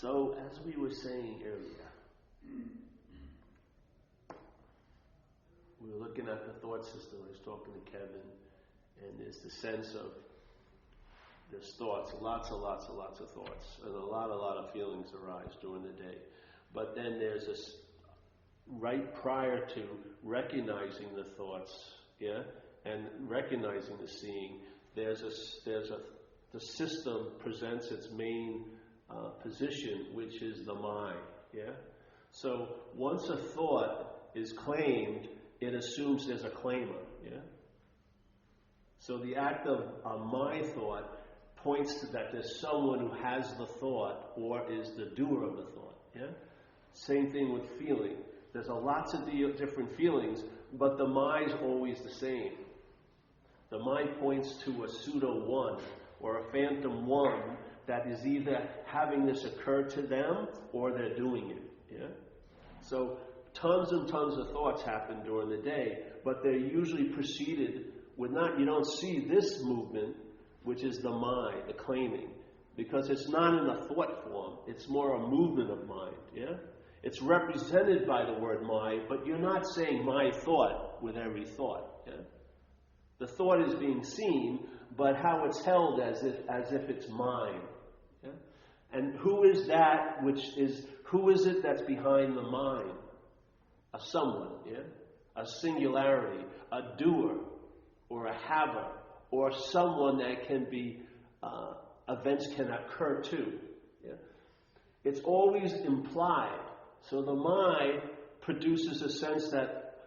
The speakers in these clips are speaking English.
So, as we were saying earlier, we were looking at the thought system. I was talking to Kevin, and there's the sense of there's thoughts, lots of thoughts, and a lot of feelings arise during the day. But then there's this, right prior to recognizing the thoughts, and recognizing the seeing, the system presents its main position, which is the mind, So once a thought is claimed, it assumes there's a claimer, So the act of my thought points to that there's someone who has the thought or is the doer of the thought, Same thing with feeling. There's lots of different feelings, but the mind's always the same. The mind points to a pseudo-one or a phantom one that is either having this occur to them or they're doing it, So tons and tons of thoughts happen during the day, but they're usually preceded with you don't see this movement, which is the mind, the claiming, because it's not in a thought form. It's more a movement of mind, It's represented by the word mind, but you're not saying my thought with every thought, The thought is being seen, but how it's held as if it's mine, And who is it that's behind the mind? A someone, A singularity, a doer, or a haver, or someone that can be, events can occur to, It's always implied. So the mind produces a sense that,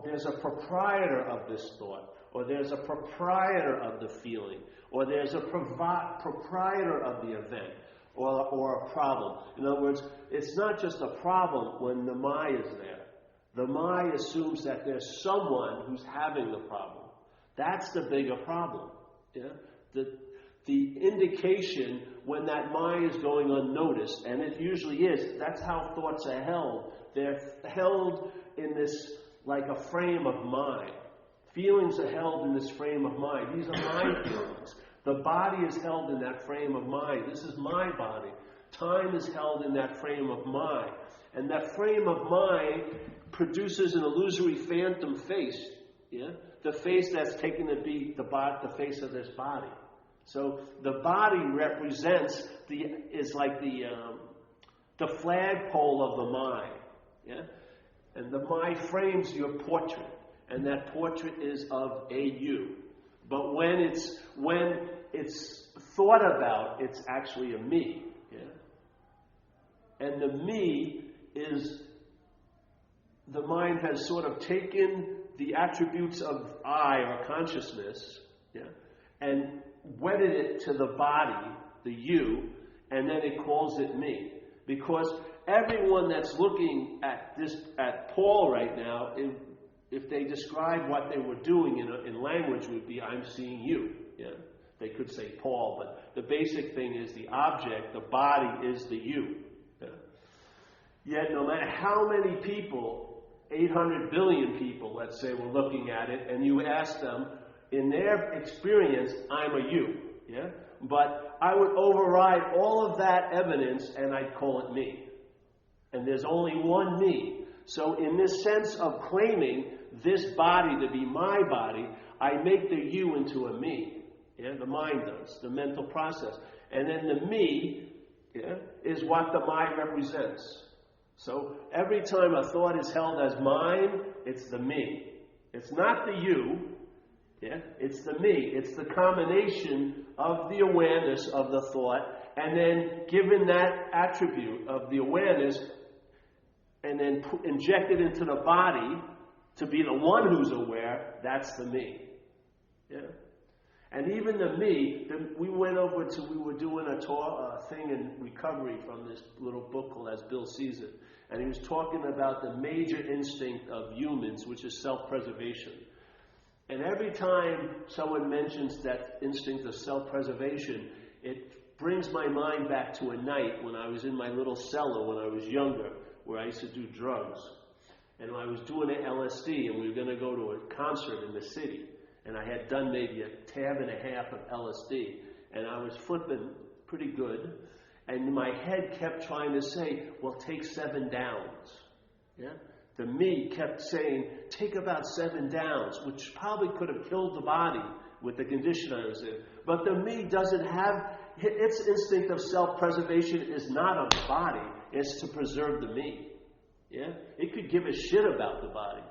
there's a proprietor of this thought, or there's a proprietor of the feeling, or there's a proprietor of the event, or a problem. In other words, it's not just a problem when the my is there. The my assumes that there's someone who's having the problem. That's the bigger problem. The indication when that mind is going unnoticed, and it usually is, that's how thoughts are held. They're held in this, like a frame of mind. Feelings are held in this frame of mind. These are mind feelings. The body is held in that frame of mind. This is my body. Time is held in that frame of mind. And that frame of mind produces an illusory phantom face. The face that's taken to be the face of this body. So the body represents is like the flagpole of the mind. And the mind frames your portrait. And that portrait is of a you. But when it's thought about, it's actually a me. And the me is, the mind has sort of taken the attributes of I, or consciousness, and wedded it to the body, the you, and then it calls it me. Because everyone that's looking at Paul right now, if they describe what they were doing in language, would be, I'm seeing you. They could say Paul, but the basic thing is the object, the body is the you. Yet no matter how many people, 800 billion people, let's say, were looking at it, and you ask them, in their experience, I'm a you. But I would override all of that evidence and I'd call it me. And there's only one me. So in this sense of claiming this body to be my body, I make the you into a me. The mind does, the mental process. And then the me is what the mind represents. So every time a thought is held as mine, it's the me. It's not the you, it's the me. It's the combination of the awareness of the thought, and then given that attribute of the awareness, and then injected into the body to be the one who's aware, that's the me. And even the me, we were doing a thing in recovery from this little book called As Bill Sees It. And he was talking about the major instinct of humans, which is self-preservation. And every time someone mentions that instinct of self-preservation, it brings my mind back to a night when I was in my little cellar when I was younger, where I used to do drugs. And I was doing an LSD, and we were going to go to a concert in the city. And I had done maybe a tab and a half of LSD. And I was flipping pretty good. And my head kept trying to say, well, take 7 downs. Yeah? The me kept saying, take about 7 downs, which probably could have killed the body with the condition I was in. But the me doesn't have, its instinct of self-preservation is not of the body, it's to preserve the me. Yeah? It could give a shit about the body.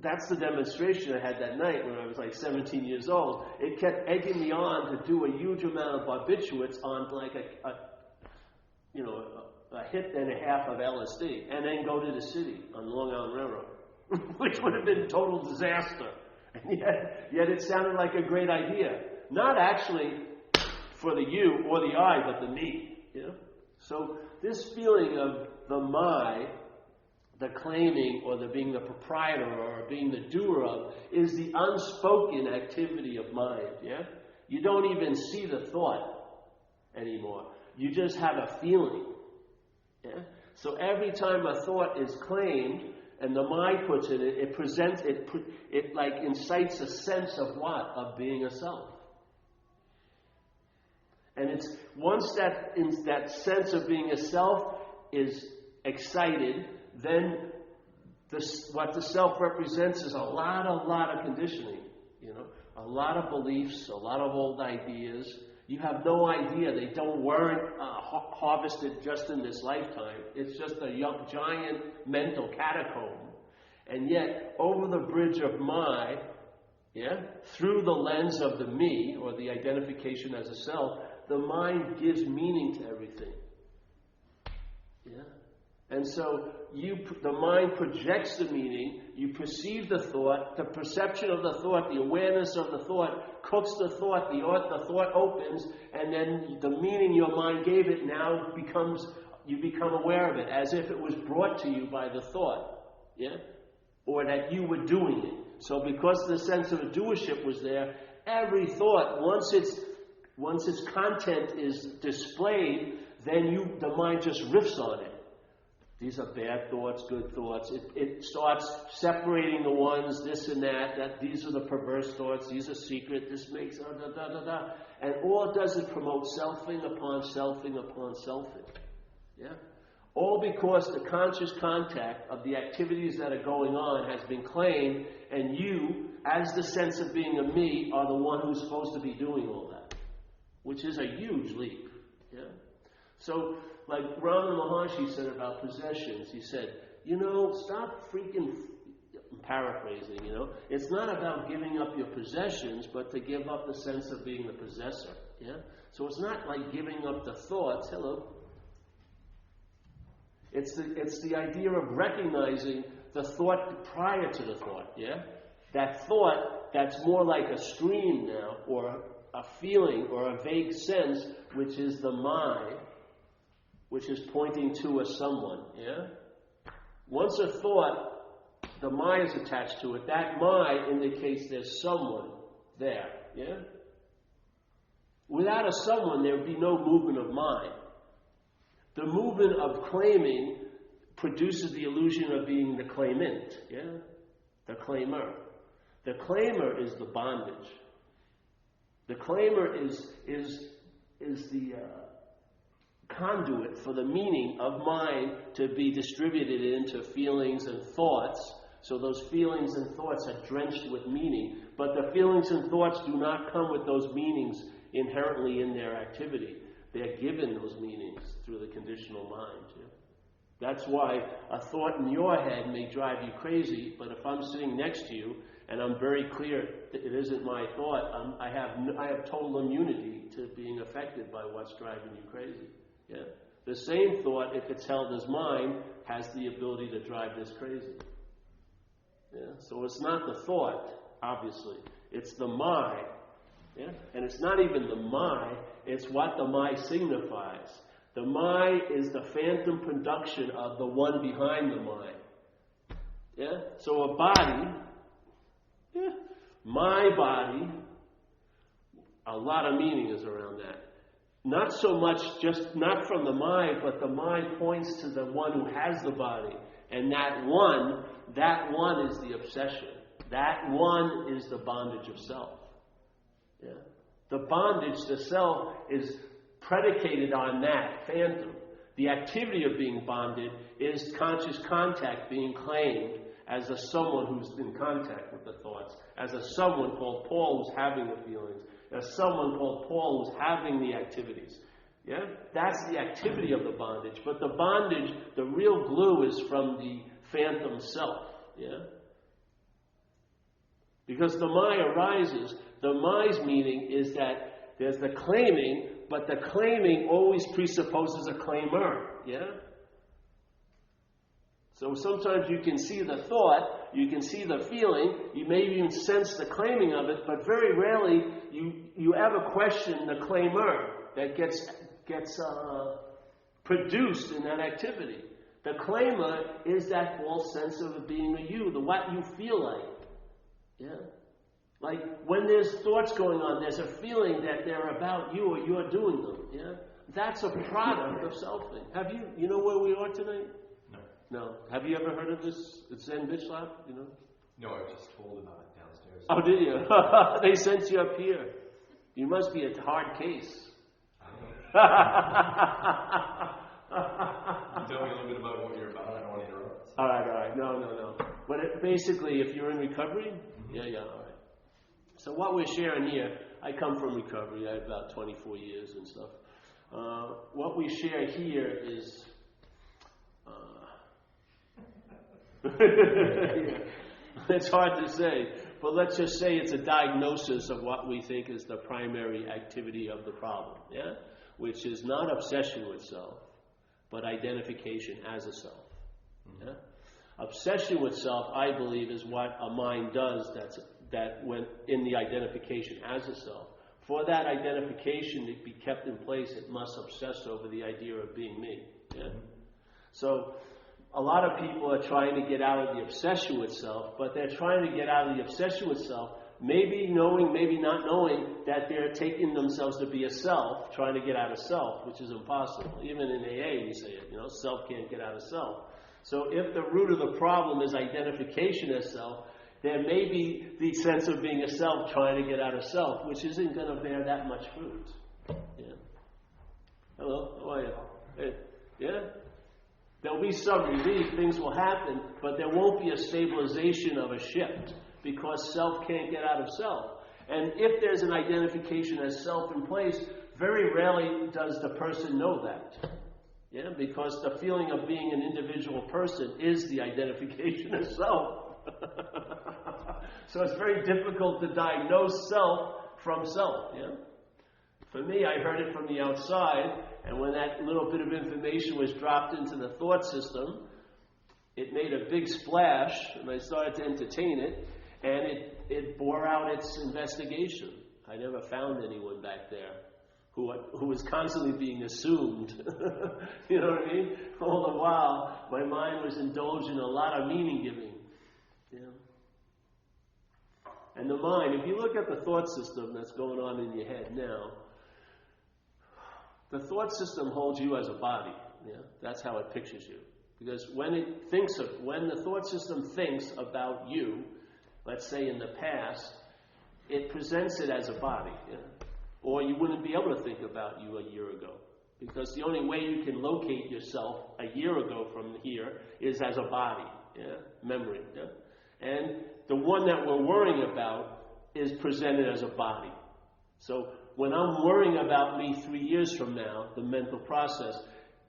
That's the demonstration I had that night when I was like 17 years old. It kept egging me on to do a huge amount of barbiturates on like a hit and a half of LSD, and then go to the city on Long Island Railroad, which would have been a total disaster. And yet it sounded like a great idea. Not actually for the you or the I, but the me. You know? So this feeling of the my, the claiming or the being the proprietor or being the doer of, is the unspoken activity of mind. Yeah? You don't even see the thought anymore. You just have a feeling. Yeah? So every time a thought is claimed and the mind puts it, it presents, it like incites a sense of what? Of being a self. And it's once that sense of being a self is excited, then what the self represents is a lot of conditioning, a lot of beliefs, a lot of old ideas. You have no idea. They weren't harvested just in this lifetime. It's just a giant mental catacomb. And yet, over the bridge of my, through the lens of the me, or the identification as a self, the mind gives meaning to everything. Yeah? And so the mind projects the meaning, you perceive the thought, the perception of the thought, the awareness of the thought, cooks the thought, the thought opens, and then the meaning your mind gave it now you become aware of it, as if it was brought to you by the thought, or that you were doing it. So because the sense of a doership was there, every thought, once its content is displayed, then the mind just riffs on it. These are bad thoughts, good thoughts. It starts separating the ones, this and that these are the perverse thoughts, these are secret, this makes da. And all it does is promote selfing upon selfing upon selfing. Yeah? All because the conscious contact of the activities that are going on has been claimed, and you, as the sense of being a me, are the one who's supposed to be doing all that. Which is a huge leap. Yeah? So, like Ramana Maharshi said about possessions, he said, stop freaking, I'm paraphrasing, it's not about giving up your possessions, but to give up the sense of being the possessor. Yeah? So it's not like giving up the thoughts. Hello. It's the idea of recognizing the thought prior to the thought. Yeah? That thought that's more like a stream now, or a feeling or a vague sense, which is the my, which is pointing to a someone. Yeah? Once a thought, the my is attached to it. That my indicates there's someone there. Yeah? Without a someone, there would be no movement of mind. The movement of claiming produces the illusion of being the claimant. Yeah? The claimer. The claimer is the bondage. The claimer is the conduit for the meaning of mind to be distributed into feelings and thoughts. So those feelings and thoughts are drenched with meaning. But the feelings and thoughts do not come with those meanings inherently in their activity. They're given those meanings through the conditional mind. Yeah? That's why a thought in your head may drive you crazy, but if I'm sitting next to you and I'm very clear that it isn't my thought, I have total immunity to being affected by what's driving you crazy. Yeah? The same thought, if it's held as mine, has the ability to drive this crazy. Yeah? So it's not the thought, obviously. It's the my. Yeah? And it's not even the my, it's what the my signifies. The my is the phantom production of the one behind the my. Yeah? So a body, my body, a lot of meaning is around that. Not so much just, not from the mind, but the mind points to the one who has the body. And that one is the obsession. That one is the bondage of self. Yeah? The bondage to self is predicated on that phantom. The activity of being bonded is conscious contact being claimed as a someone who's in contact with the thoughts, as a someone called Paul who's having the feelings, as someone called Paul who's having the activities. Yeah? That's the activity of the bondage. But the bondage, the real glue is from the phantom self. Yeah? Because the my arises, the my's meaning is that there's the claiming, but the claiming always presupposes a claimer. Yeah? So sometimes you can see the thought, you can see the feeling, you may even sense the claiming of it, but very rarely you ever question the claimer that gets produced in that activity. The claimer is that false sense of it being a you, the what you feel like. Yeah? Like when there's thoughts going on, there's a feeling that they're about you or you're doing them. Yeah? That's a product of selfing. Have you know where we are tonight? No. Have you ever heard of this Zen bitch lab? You know? No, I was just told about it downstairs. Oh, did you? They sent you up here. You must be a hard case. Tell me a little bit about what you're about. I don't want to interrupt. All right. No. But basically, if you're in recovery, yeah, all right. So what we're sharing here, I come from recovery. I have about 24 years and stuff. What we share here is... It's hard to say, but let's just say it's a diagnosis of what we think is the primary activity of the problem, yeah? Which is not obsession with self, but identification as a self. Yeah? Obsession with self, I believe, is what a mind does that when in the identification as a self. For that identification to be kept in place, it must obsess over the idea of being me. Yeah? So a lot of people are trying to get out of the obsession with self, but they're trying to get out of the obsession with self, maybe knowing, maybe not knowing that they're taking themselves to be a self, trying to get out of self, which is impossible. Even in AA we say it, self can't get out of self. So if the root of the problem is identification as self, there may be the sense of being a self trying to get out of self, which isn't going to bear that much fruit. Yeah. Hello? How are you? Hey. Yeah? There'll be some relief, things will happen, but there won't be a stabilization of a shift because self can't get out of self. And if there's an identification as self in place, very rarely does the person know that. Yeah, because the feeling of being an individual person is the identification as self. So it's very difficult to diagnose self from self. Yeah? For me, I heard it from the outside, and when that little bit of information was dropped into the thought system, it made a big splash, and I started to entertain it, and it bore out its investigation. I never found anyone back there who was constantly being assumed. You know what I mean? All the while, my mind was indulged in a lot of meaning giving. Yeah. And the mind, if you look at the thought system that's going on in your head now, the thought system holds you as a body. Yeah? That's how it pictures you. Because when the thought system thinks about you, let's say in the past, it presents it as a body. Yeah? Or you wouldn't be able to think about you a year ago. Because the only way you can locate yourself a year ago from here is as a body. Yeah? Memory. Yeah? And the one that we're worrying about is presented as a body. So when I'm worrying about me 3 years from now, the mental process,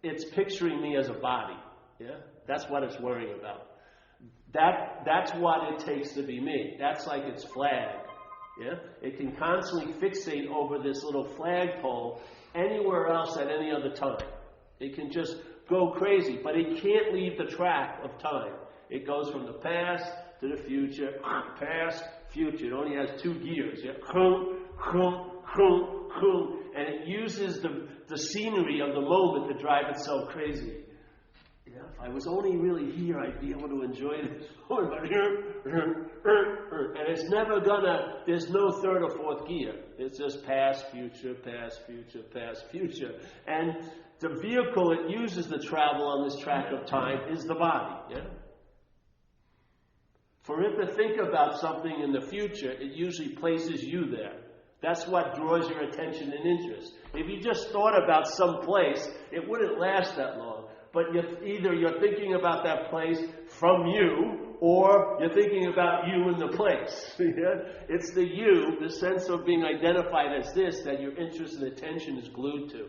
it's picturing me as a body. Yeah? That's what it's worrying about. That's what it takes to be me. That's like its flag. Yeah? It can constantly fixate over this little flagpole anywhere else at any other time. It can just go crazy, but it can't leave the track of time. It goes from the past to the future, past, future. It only has 2 gears. Yeah? And it uses the scenery of the moment to drive itself crazy. Yeah, if I was only really here, I'd be able to enjoy this. And it's never there's no 3rd or 4th gear. It's just past, future, past, future, past, future. And the vehicle it uses to travel on this track of time is the body. Yeah? For it to think about something in the future, it usually places you there. That's what draws your attention and interest. If you just thought about some place, it wouldn't last that long. But either you're thinking about that place from you, or you're thinking about you in the place. Yeah? It's the you, the sense of being identified as this, that your interest and attention is glued to.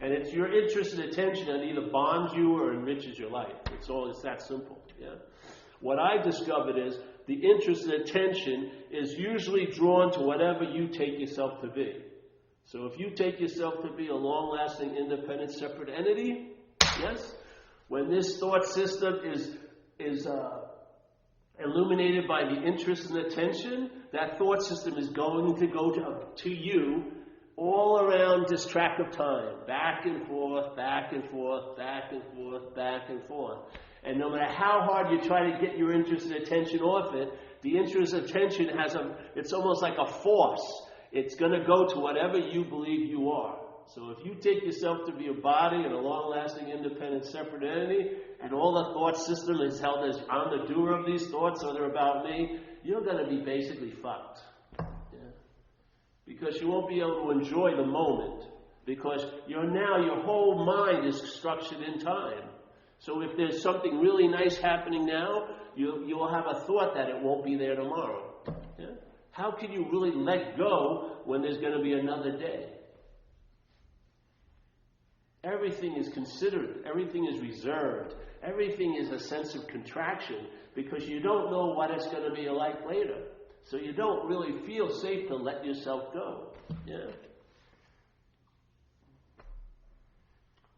And it's your interest and attention that either bonds you or enriches your life. It's that simple. Yeah? What I discovered is the interest and attention is usually drawn to whatever you take yourself to be. So if you take yourself to be a long-lasting, independent, separate entity, yes, when this thought system is illuminated by the interest and attention, that thought system is going to go to you all around this track of time, back and forth, back and forth, back and forth, back and forth. And no matter how hard you try to get your interest and attention off it, the interest and attention it's almost like a force. It's going to go to whatever you believe you are. So if you take yourself to be a body and a long-lasting, independent, separate entity, and all the thought system is held as I'm the doer of these thoughts, so they're about me, you're going to be basically fucked. Yeah? Because you won't be able to enjoy the moment. Because your whole mind is structured in time. So if there's something really nice happening now, you'll have a thought that it won't be there tomorrow. Yeah? How can you really let go when there's going to be another day? Everything is considered. Everything is reserved. Everything is a sense of contraction because you don't know what it's going to be like later. So you don't really feel safe to let yourself go. Yeah.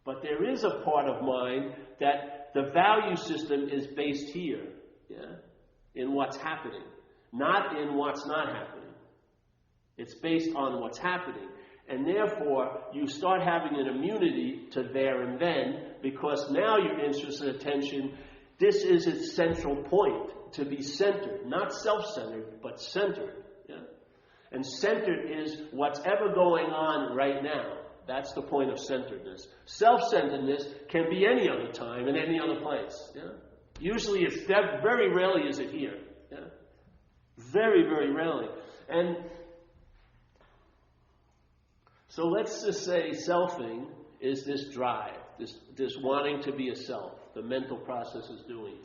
But there is a part of mind that the value system is based here, yeah, in what's happening, not in what's not happening. It's based on what's happening. And therefore, you start having an immunity to there and then, because now your interest and attention, this is its central point, to be centered. Not self-centered, but centered. Yeah? And centered is what's ever going on right now. That's the point of centeredness. Self-centeredness can be any other time and any other place. Yeah? Usually it's very rarely is it here. Yeah? Very, very rarely. And so let's just say selfing is this drive, this wanting to be a self, the mental process is doing.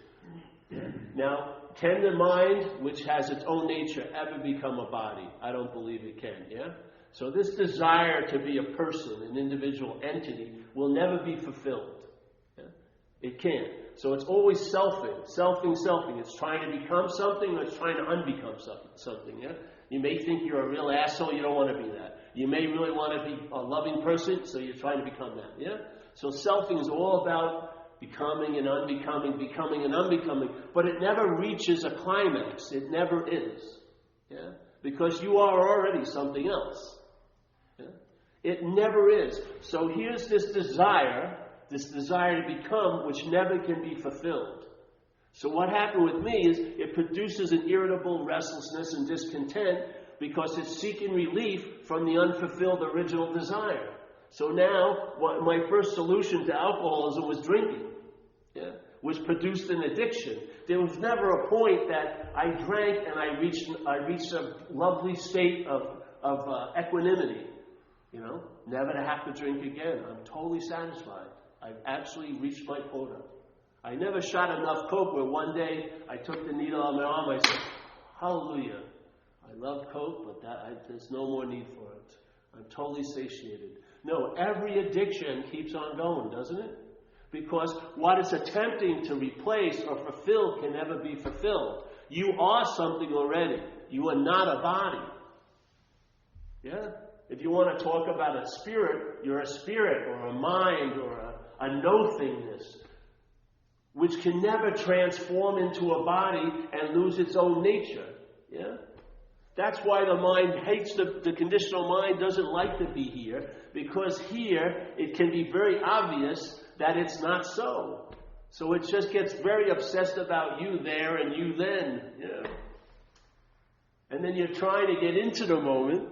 Now, can the mind, which has its own nature, ever become a body? I don't believe it can, yeah? So this desire to be a person, an individual entity, will never be fulfilled. Yeah? It can't. So it's always selfing. It's trying to become something or it's trying to unbecome something, yeah? You may think you're a real asshole, you don't want to be that. You may really want to be a loving person, so you're trying to become that, yeah? So selfing is all about becoming and unbecoming, but it never reaches a climax. It never is, yeah? Because you are already something else. Yeah? It never is. So here's this desire to become, which never can be fulfilled. So what happened with me is it produces an irritable restlessness and discontent because it's seeking relief from the unfulfilled original desire. So now, my first solution to alcoholism was drinking, yeah, which produced an addiction. There was never a point that I drank and I reached a lovely state of equanimity. You know, never to have to drink again. I'm totally satisfied. I've actually reached my quota. I never shot enough coke where one day I took the needle on my arm. I said, hallelujah. I love coke, but there's no more need for it. I'm totally satiated. No, every addiction keeps on going, doesn't it? Because what it's attempting to replace or fulfill can never be fulfilled. You are something already. You are not a body. Yeah? If you want to talk about a spirit, you're a spirit or a mind or a no-thingness, which can never transform into a body and lose its own nature. Yeah? That's why the mind hates the conditional mind, doesn't like to be here, because here it can be very obvious that it's not so. So it just gets very obsessed about you there and you then. Yeah. And then you're trying to get into the moment.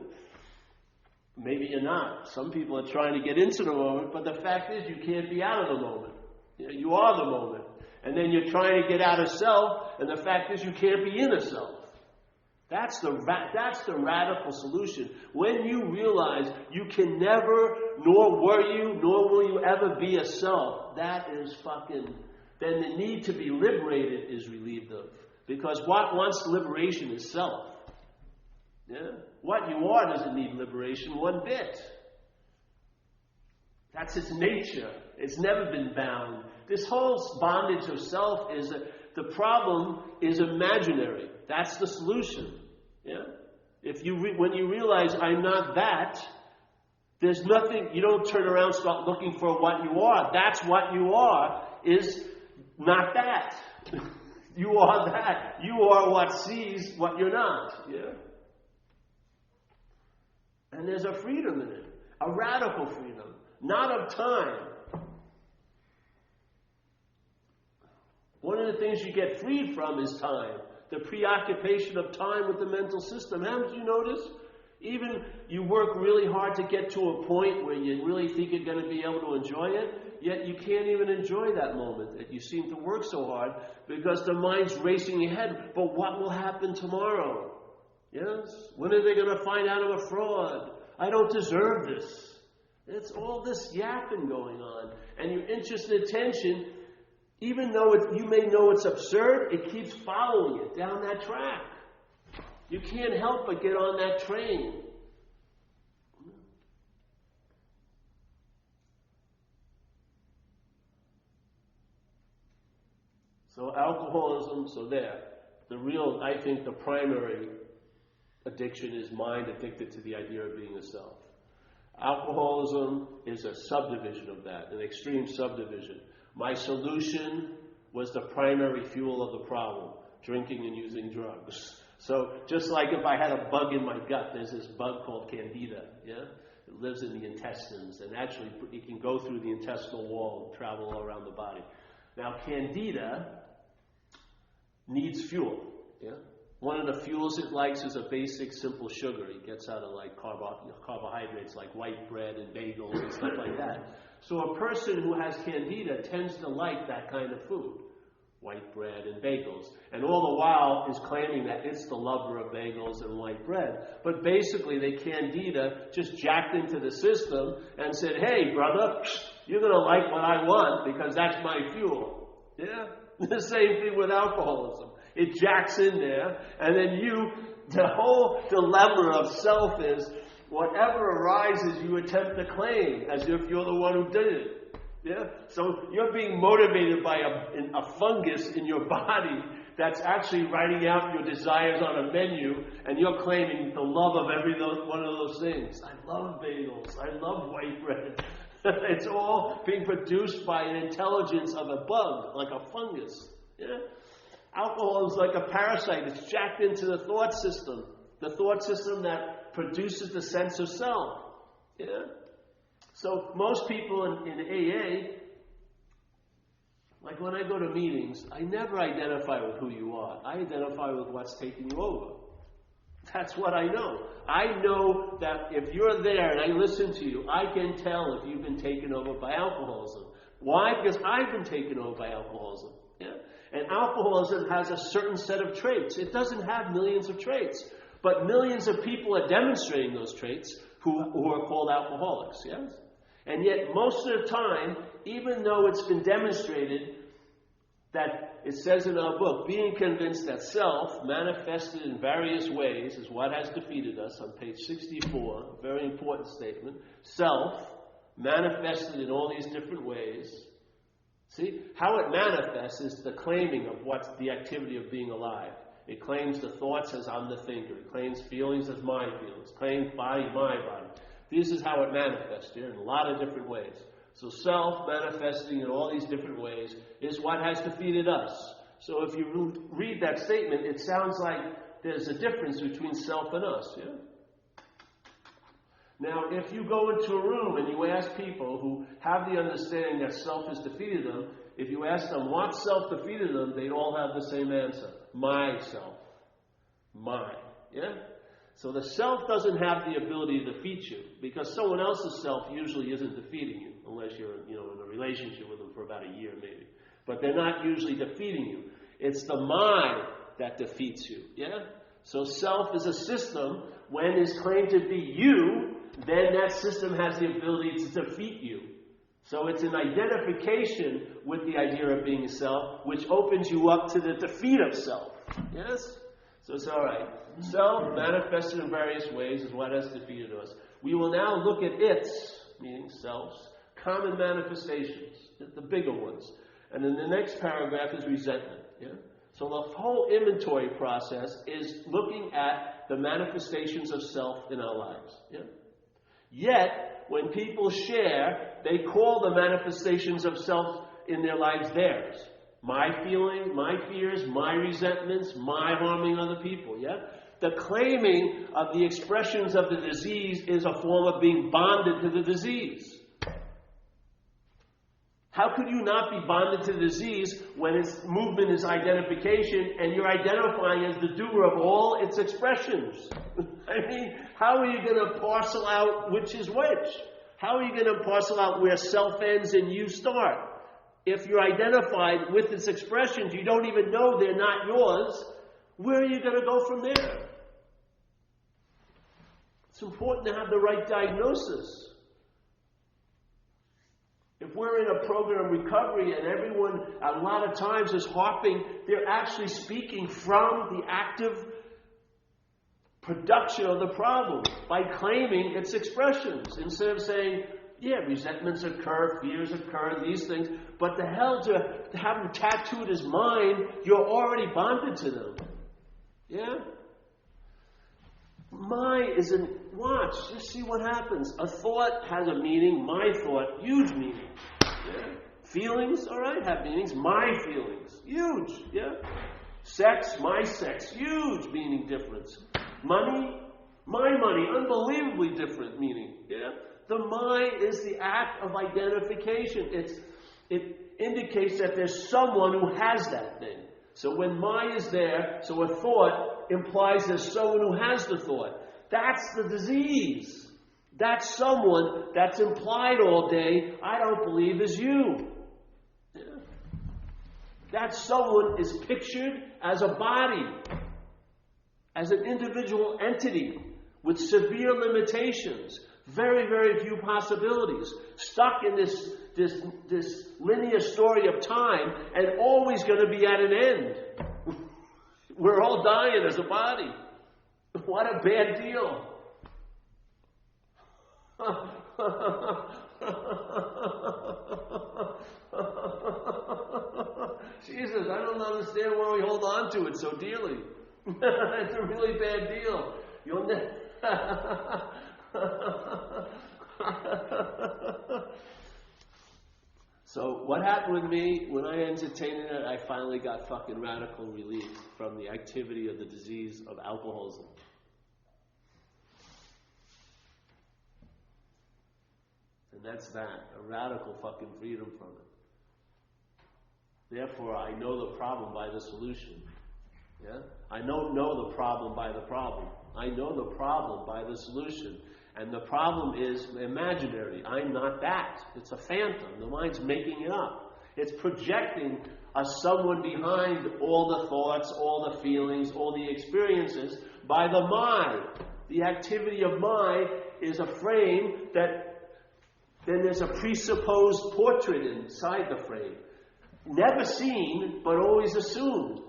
Maybe you're not. Some people are trying to get into the moment, but the fact is you can't be out of the moment. You are the moment. And then you're trying to get out of self, and the fact is you can't be in a self. That's the radical solution. When you realize you can never, nor were you, nor will you ever be a self, that is fucking, then the need to be liberated is relieved of. Because what wants liberation is self. Yeah? What you are doesn't need liberation one bit. That's its nature. It's never been bound. This whole bondage of self is, the problem is imaginary. That's the solution. Yeah? When you realize I'm not that, there's nothing, you don't turn around and start looking for what you are. That's what you are, is not that. You are that. You are what sees what you're not. Yeah? And there's a freedom in it. A radical freedom. Not of time. One of the things you get freed from is time. The preoccupation of time with the mental system. Haven't you noticed? Even you work really hard to get to a point where you really think you're going to be able to enjoy it, yet you can't even enjoy that moment that you seem to work so hard because the mind's racing ahead. But what will happen tomorrow? Yes? When are they going to find out I'm a fraud? I don't deserve this. It's all this yapping going on. And your interest and attention, even though you may know it's absurd, it keeps following it down that track. You can't help but get on that train. So alcoholism, I think the primary addiction is mind addicted to the idea of being a self. Alcoholism is a subdivision of that, an extreme subdivision. My solution was the primary fuel of the problem, drinking and using drugs. So just like if I had a bug in my gut, there's this bug called Candida, yeah? It lives in the intestines, and actually it can go through the intestinal wall and travel all around the body. Now Candida needs fuel, yeah? One of the fuels it likes is a basic, simple sugar. It gets out of like carbohydrates like white bread and bagels and stuff like that. So a person who has Candida tends to like that kind of food, white bread and bagels, and all the while is claiming that it's the lover of bagels and white bread. But basically, the Candida just jacked into the system and said, "Hey, brother, you're going to like what I want because that's my fuel." Yeah, the same thing with alcoholism. It jacks in there, and then the whole dilemma of self is whatever arises, you attempt to claim as if you're the one who did it. Yeah? So you're being motivated by a fungus in your body that's actually writing out your desires on a menu, and you're claiming the love of one of those things. I love bagels. I love white bread. It's all being produced by an intelligence of a bug, like a fungus. Yeah? Alcohol is like a parasite. It's jacked into the thought system that produces the sense of self. Yeah? So most people in AA, like when I go to meetings, I never identify with who you are. I identify with what's taking you over. That's what I know. I know that if you're there and I listen to you, I can tell if you've been taken over by alcoholism. Why? Because I've been taken over by alcoholism. Yeah? And alcoholism has a certain set of traits. It doesn't have millions of traits. But millions of people are demonstrating those traits who are called alcoholics. Yes? And yet most of the time, even though it's been demonstrated that it says in our book, being convinced that self, manifested in various ways, is what has defeated us, on page 64, a very important statement. Self, manifested in all these different ways. See, how it manifests is the claiming of what's the activity of being alive. It claims the thoughts as I'm the thinker. It claims feelings as my feelings. It claims body, my body. This is how it manifests here in a lot of different ways. So self manifesting in all these different ways is what has defeated us. So if you read that statement, it sounds like there's a difference between self and us. Yeah? Now, if you go into a room and you ask people who have the understanding that self has defeated them, if you ask them what self defeated them, they'd all have the same answer. Myself. Mine. Yeah? So the self doesn't have the ability to defeat you, because someone else's self usually isn't defeating you, unless you're in a relationship with them for about a year maybe. But they're not usually defeating you. It's the mind that defeats you. Yeah? So self is a system. When it's claimed to be you, then that system has the ability to defeat you. So it's an identification with the idea of being self, which opens you up to the defeat of self. Yes? So it's all right. Self, manifested in various ways, is what has defeated us. We will now look at its, meaning self's, common manifestations, the bigger ones. And then the next paragraph is resentment. Yeah? So the whole inventory process is looking at the manifestations of self in our lives. Yeah? Yet, when people share, they call the manifestations of self in their lives theirs. My feeling, my fears, my resentments, my harming other people, yeah? The claiming of the expressions of the disease is a form of being bonded to the disease. How could you not be bonded to the disease when its movement is identification and you're identifying as the doer of all its expressions? I mean, how are you going to parcel out which is which? How are you going to parcel out where self ends and you start? If you're identified with its expressions, you don't even know they're not yours, where are you going to go from there? It's important to have the right diagnosis. If we're in a program of recovery and everyone a lot of times is harping, they're actually speaking from the active production of the problem by claiming its expressions instead of saying, yeah, resentments occur, fears occur, these things, but the hell to have them tattooed as mine, you're already bonded to them. Yeah? My is an, watch, just see what happens. A thought has a meaning, my thought, huge meaning. Yeah? Feelings, all right, have meanings. My feelings, huge, yeah? Sex, my sex, huge meaning difference. Money, my money, unbelievably different meaning, yeah? The my is the act of identification. It indicates that there's someone who has that thing. So when my is there, so a thought implies there's someone who has the thought. That's the disease. That's someone that's implied all day, I don't believe is you. Yeah. That someone is pictured as a body, as an individual entity with severe limitations. Very, very few possibilities. Stuck in this linear story of time and always going to be at an end. We're all dying as a body. What a bad deal. Jesus, I don't understand why we hold on to it so dearly. It's a really bad deal. You'll So what happened with me, when I entertained it, I finally got fucking radical relief from the activity of the disease of alcoholism. And that's that, a radical fucking freedom from it. Therefore, I know the problem by the solution. Yeah? I don't know the problem by the problem. I know the problem by the solution. And the problem is imaginary. I'm not that. It's a phantom. The mind's making it up. It's projecting a someone behind all the thoughts, all the feelings, all the experiences by the mind. The activity of mind is a frame that then there's a presupposed portrait inside the frame. Never seen, but always assumed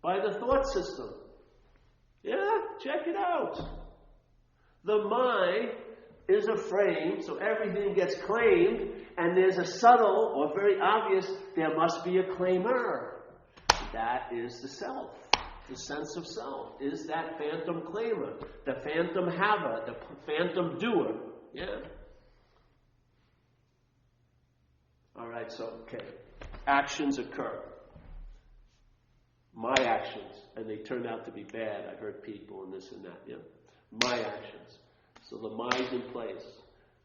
by the thought system. Yeah, check it out. The mind is a frame, so everything gets claimed, and there's a subtle or very obvious, there must be a claimer. That is the self. The sense of self is that phantom claimer, the phantom haver, the phantom doer. Yeah? All right, so, okay. Actions occur. My actions, and they turned out to be bad. I hurt people and this and that, yeah? My actions. So the my's in place.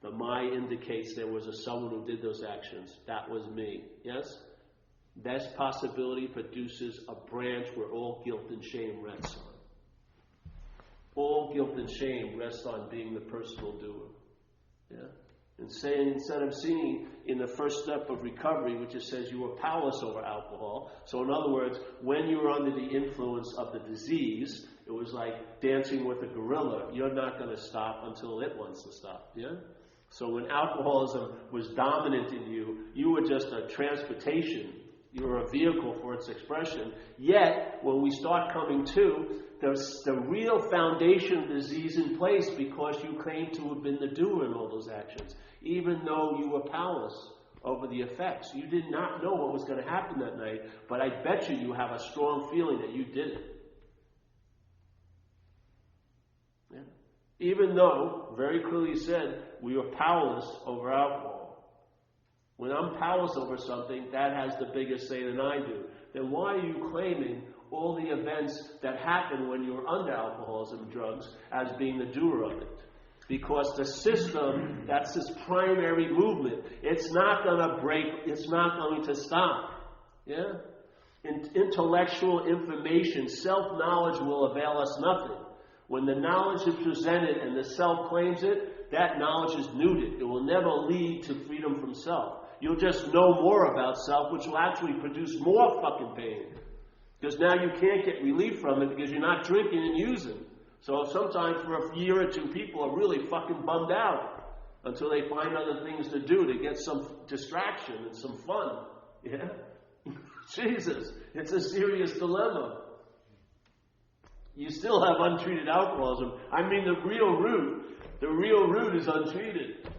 The my indicates there was someone who did those actions. That was me. Yes? Best possibility produces a branch where all guilt and shame rests on. All guilt and shame rests on being the personal doer. Yeah? And saying, instead of seeing in the first step of recovery, which it says you were powerless over alcohol. So in other words, when you were under the influence of the disease, It was like dancing with a gorilla. You're not going to stop until it wants to stop. Yeah? So when alcoholism was dominant in you, you were just a transportation. You were a vehicle for its expression. Yet, when we start coming to, there's the real foundation of disease in place because you claim to have been the doer in all those actions, even though you were powerless over the effects. You did not know what was going to happen that night, but I bet you have a strong feeling that you did it. Yeah. Even though, very clearly said, we were powerless over alcohol. When I'm powerless over something, that has the biggest say than I do. Then why are you claiming all the events that happen when you're under alcoholism and drugs as being the doer of it? Because the system, that's its primary movement. It's not going to break, it's not going to stop. Yeah? Intellectual information, self-knowledge will avail us nothing. When the knowledge is presented and the self claims it, that knowledge is neutered. It will never lead to freedom from self. You'll just know more about self, which will actually produce more fucking pain. Because now you can't get relief from it because you're not drinking and using. So sometimes for a year or two, people are really fucking bummed out until they find other things to do to get some distraction and some fun. Yeah? Jesus, it's a serious dilemma. You still have untreated alcoholism. I mean, the real root is untreated.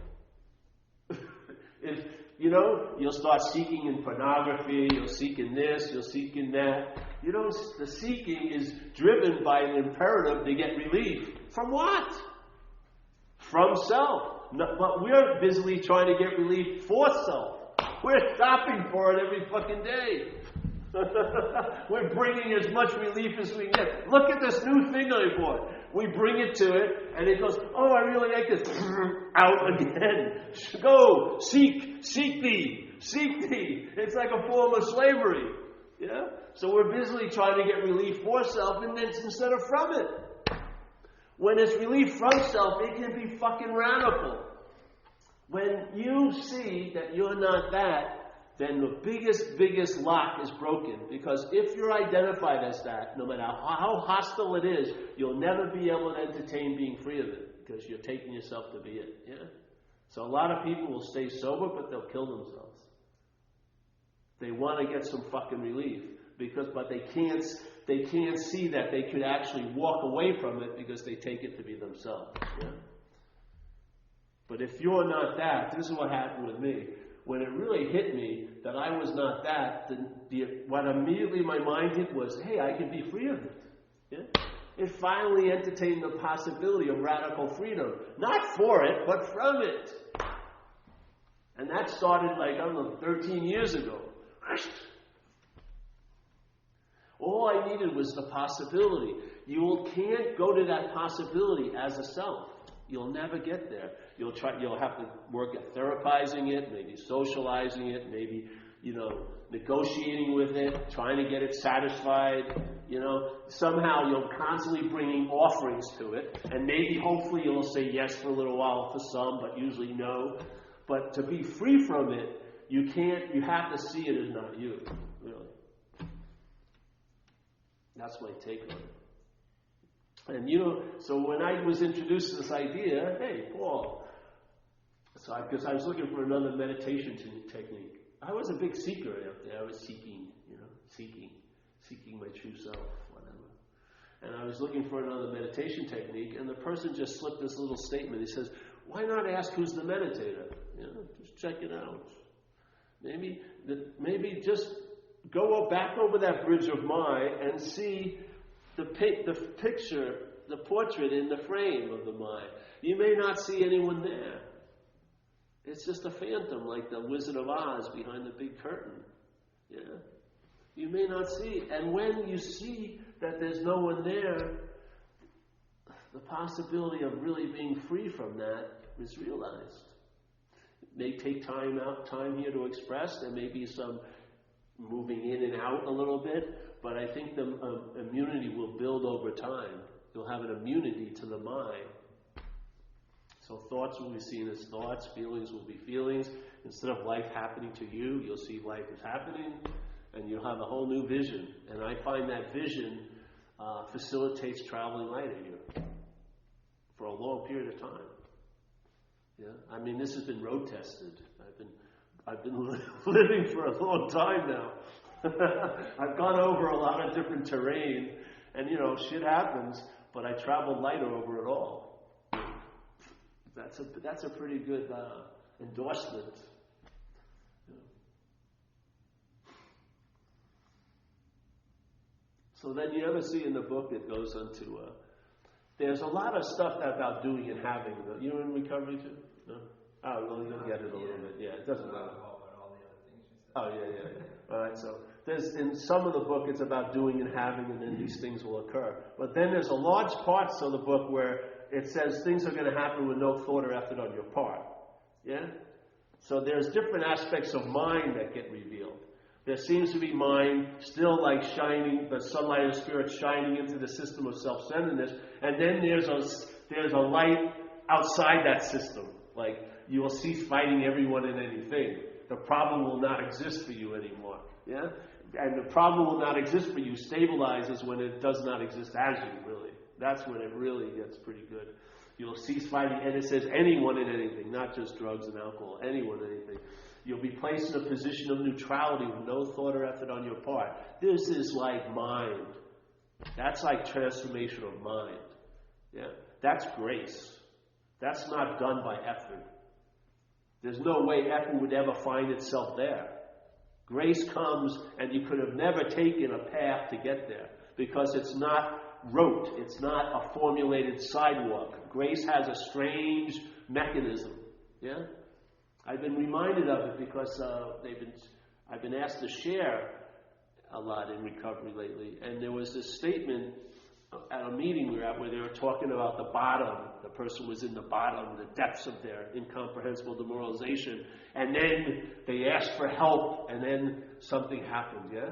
If, you'll start seeking in pornography, you'll seek in this, you'll seek in that. The seeking is driven by an imperative to get relief. From what? From self. No, but we're busily trying to get relief for self. We're stopping for it every fucking day. We're bringing as much relief as we can get. Look at this new thing I bought. We bring it to it, and it goes, oh, I really like this. Out again. Go, seek thee. It's like a form of slavery. Yeah? So we're busily trying to get relief for self, and then instead of from it. When it's relief from self, it can be fucking radical. When you see that you're not that, then the biggest lock is broken. Because if you're identified as that, no matter how hostile it is, you'll never be able to entertain being free of it. Because you're taking yourself to be it. Yeah? So a lot of people will stay sober, but they'll kill themselves. They want to get some fucking relief. But they can't see that they could actually walk away from it because they take it to be themselves. Yeah? But if you're not that, this is what happened with me. When it really hit me that I was not that, what immediately my mind did was, hey, I can be free of it. Yeah? It finally entertained the possibility of radical freedom. Not for it, but from it. And that started 13 years ago. All I needed was the possibility. You can't go to that possibility as a self. You'll never get there. You'll have to work at therapizing it, maybe socializing it, maybe, negotiating with it, trying to get it satisfied. Somehow you're constantly bringing offerings to it, and maybe hopefully you'll say yes for a little while for some, but usually no. But to be free from it, you have to see it as not you, really. That's my take on it. And so when I was introduced to this idea, hey, Paul, because I was looking for another meditation technique. I was a big seeker out there. I was seeking my true self, whatever. And I was looking for another meditation technique, and the person just slipped this little statement. He says, why not ask who's the meditator? Just check it out. Maybe just go back over that bridge of mind and see the picture, the portrait in the frame of the mind. You may not see anyone there. It's just a phantom, like the Wizard of Oz behind the big curtain. Yeah? You may not see. And when you see that there's no one there, the possibility of really being free from that is realized. It may take time here to express. There may be some moving in and out a little bit, but I think the immunity will build over time. You'll have an immunity to the mind. So thoughts will be seen as thoughts, feelings will be feelings. Instead of life happening to you, you'll see life is happening, and you'll have a whole new vision. And I find that vision facilitates traveling lighter here for a long period of time. Yeah, I mean, this has been road tested. I've been living for a long time now. I've gone over a lot of different terrain, and shit happens, but I traveled lighter over it all. That's a pretty good endorsement. So then you ever see in the book it goes into, there's a lot of stuff about doing and having. You're in recovery too? No? Oh, well, you'll get it a little bit. Yeah, it doesn't matter. Oh, yeah. All right, so there's in some of the book it's about doing and having, and then these things will occur. But then there's a large parts of the book where it says things are going to happen with no thought or effort on your part. Yeah? So there's different aspects of mind that get revealed. There seems to be mind still like shining, the sunlight of the Spirit shining into the system of self-centeredness, and then there's a light outside that system. Like, you will cease fighting everyone and anything. The problem will not exist for you anymore. Yeah? And the problem will not exist for you stabilizes when it does not exist as you, really. That's when it really gets pretty good. You'll cease fighting, and it says anyone and anything, not just drugs and alcohol, anyone and anything. You'll be placed in a position of neutrality with no thought or effort on your part. This is like mind. That's like transformation of mind. Yeah? That's grace. That's not done by effort. There's no way effort would ever find itself there. Grace comes, and you could have never taken a path to get there because it's not rote. It's not a formulated sidewalk. Grace has a strange mechanism. Yeah? I've been reminded of it because I've been asked to share a lot in recovery lately, and there was this statement at a meeting we were at where they were talking about the bottom. The person was in the bottom, the depths of their incomprehensible demoralization, and then they asked for help, and then something happened. Yeah.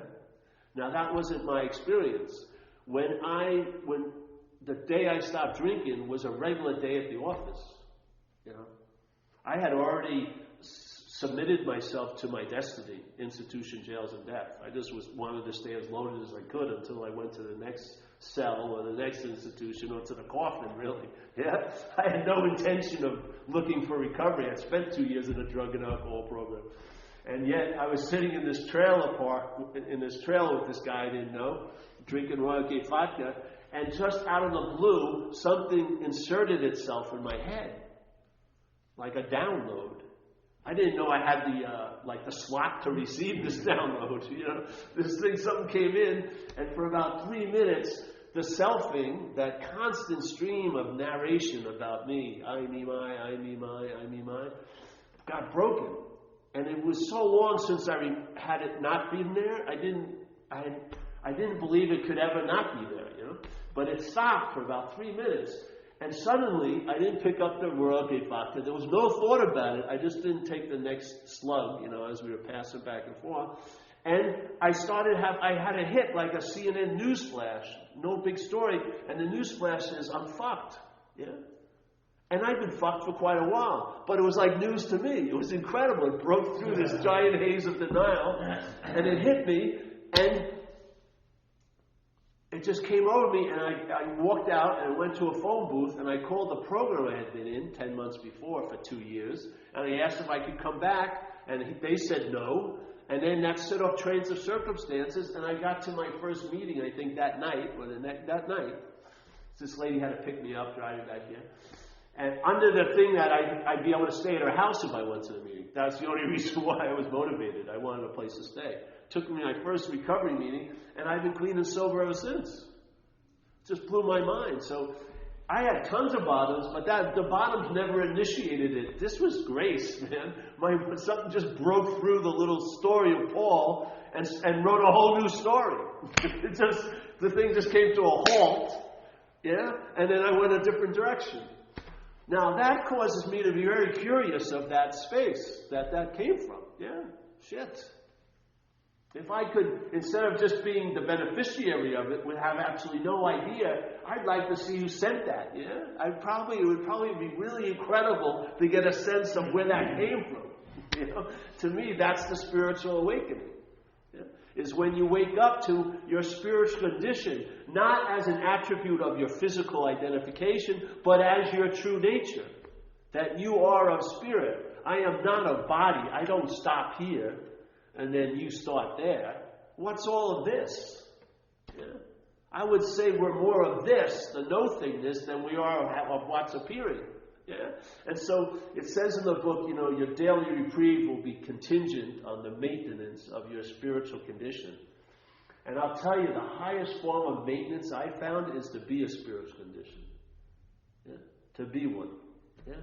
Now that wasn't my experience. When the day I stopped drinking was a regular day at the office. I had already submitted myself to my destiny, institution, jails, and death. I just wanted to stay as loaded as I could until I went to the next cell or the next institution or to the coffin, really. Yeah, I had no intention of looking for recovery. I spent 2 years in a drug and alcohol program. And yet I was sitting in this trailer with this guy I didn't know, drinking Royal Gate vodka, and just out of the blue, something inserted itself in my head, like a download. I didn't know I had the slot to receive this download. Something came in, and for about 3 minutes, the selfing, that constant stream of narration about me, I, me, my, got broken. And it was so long since I had it not been there, I didn't believe it could ever not be there, But it stopped for about 3 minutes. And suddenly, I didn't pick up the Royal Gate vodka. There was no thought about it. I just didn't take the next slug, as we were passing back and forth. And I had a hit like a CNN news flash. No big story. And the news flash says, I'm fucked. Yeah? And I've been fucked for quite a while. But it was like news to me. It was incredible. It broke through this giant haze of denial. And it hit me. And it just came over me, and I walked out and went to a phone booth, and I called the program I had been in 10 months before for 2 years, and I asked if I could come back, and they said no, and then that set off trains of circumstances, and I got to my first meeting, I think, that night, this lady had to pick me up driving back here, and under the thing that I'd be able to stay at her house if I went to the meeting. That's the only reason why I was motivated. I wanted a place to stay. Took me my first recovery meeting, and I've been clean and sober ever since. Just blew my mind. So I had tons of bottoms, but the bottoms never initiated it. This was grace, man. Something just broke through the little story of Paul and wrote a whole new story. The thing just came to a halt, yeah, and then I went a different direction. Now that causes me to be very curious of that space that came from. Yeah, shit. If I could, instead of just being the beneficiary of it, would have absolutely no idea, I'd like to see who sent that, yeah? It would probably be really incredible to get a sense of where that came from. To me, that's the spiritual awakening. Yeah? is when you wake up to your spiritual condition, not as an attribute of your physical identification, but as your true nature. That you are of spirit. I am not of body. I don't stop here and then you start there. What's all of this? Yeah. I would say we're more of this, the no-thingness, than we are of what's appearing. Yeah? And so it says in the book, your daily reprieve will be contingent on the maintenance of your spiritual condition. And I'll tell you, the highest form of maintenance I found is to be a spiritual condition. Yeah? To be one. Yeah?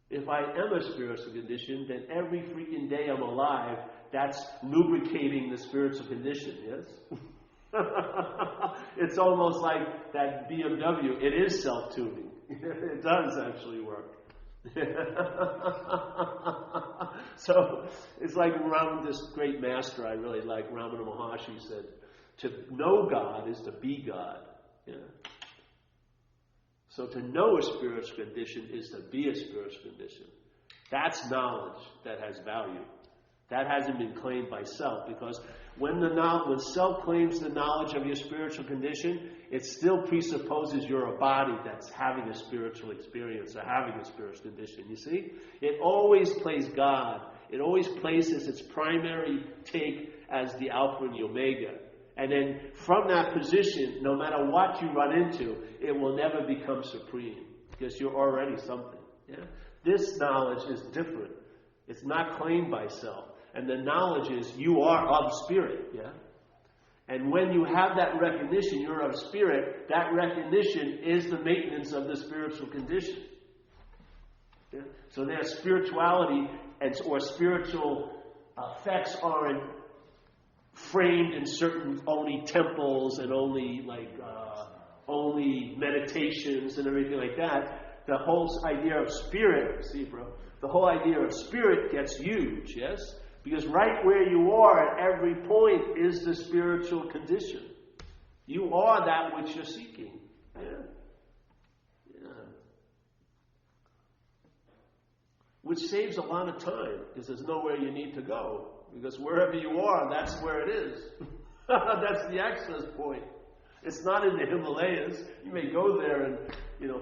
If I am a spiritual condition, then every freaking day I'm alive, that's lubricating the spiritual condition, yes? It's almost like that BMW. It is self-tuning. It does actually work. So it's like this great master I really like, Ramana Maharshi, said, to know God is to be God. Yeah. So to know a spiritual condition is to be a spiritual condition. That's knowledge that has value. That hasn't been claimed by self, because when self claims the knowledge of your spiritual condition, it still presupposes you're a body that's having a spiritual experience or having a spiritual condition. You see? It always plays God. It always places its primary take as the Alpha and the Omega. And then from that position, no matter what you run into, it will never become supreme, because you're already something. Yeah? This knowledge is different. It's not claimed by self. And the knowledge is you are of spirit. Yeah? And when you have that recognition, you're of spirit, that recognition is the maintenance of the spiritual condition. Yeah? So their spirituality or spiritual effects aren't framed in certain only temples and only meditations and everything like that. The whole idea of spirit, the whole idea of spirit gets huge, yes? Because right where you are at every point is the spiritual condition. You are that which you're seeking. Yeah. Yeah. Which saves a lot of time, because there's nowhere you need to go. Because wherever you are, that's where it is. That's the access point. It's not in the Himalayas. You may go there and